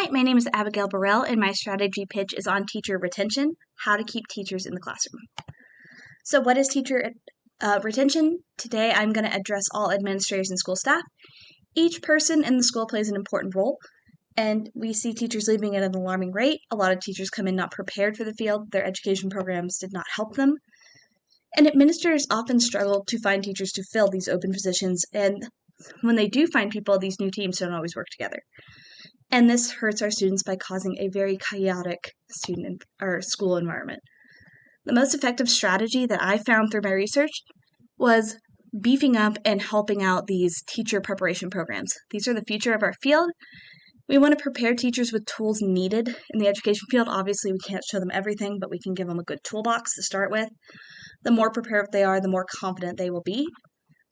Hi, my name is Abigail Burrell, and my strategy pitch is on teacher retention, how to keep teachers in the classroom. So what is teacher retention? Today I'm going to address all administrators and school staff. Each person in the school plays an important role, and we see teachers leaving at an alarming rate. A lot of teachers come in not prepared for the field. Their education programs did not help them. And administrators often struggle to find teachers to fill these open positions, and when they do find people, these new teams don't always work together. And this hurts our students by causing a very chaotic student or school environment. The most effective strategy that I found through my research was beefing up and helping out these teacher preparation programs. These are the future of our field. We want to prepare teachers with tools needed in the education field. Obviously, we can't show them everything, but we can give them a good toolbox to start with. The more prepared they are, the more confident they will be.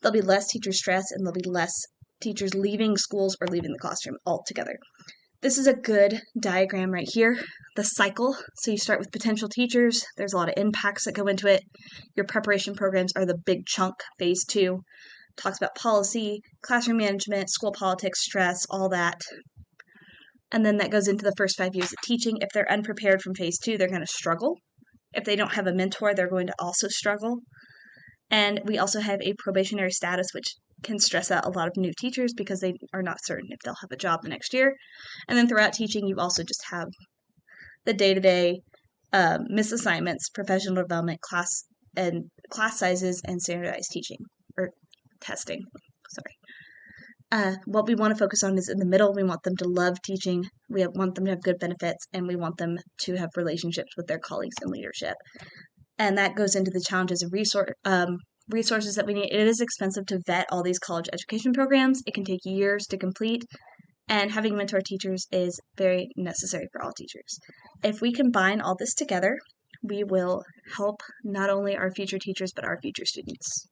There'll be less teacher stress, and there'll be less teachers leaving schools or leaving the classroom altogether. This is a good diagram right here, the cycle. So you start with potential teachers. There's a lot of impacts that go into it. Your preparation programs are the big chunk. Phase 2 talks about policy, classroom management, school politics, stress, all that. And then that goes into the first 5 years of teaching. If they're unprepared from phase 2, they're going to struggle. If they don't have a mentor, they're going to also struggle. And we also have a probationary status, which can stress out a lot of new teachers because they are not certain if they'll have a job the next year. And then throughout teaching, you also just have the day-to-day missed assignments, professional development, class sizes, and standardized teaching or testing. What we want to focus on is in the middle. We want them to love teaching. We want them to have good benefits, and we want them to have relationships with their colleagues and leadership. And that goes into the challenges of resources that we need. It is expensive to vet all these college education programs. It can take years to complete, and having mentor teachers is very necessary for all teachers. If we combine all this together, we will help not only our future teachers, but our future students.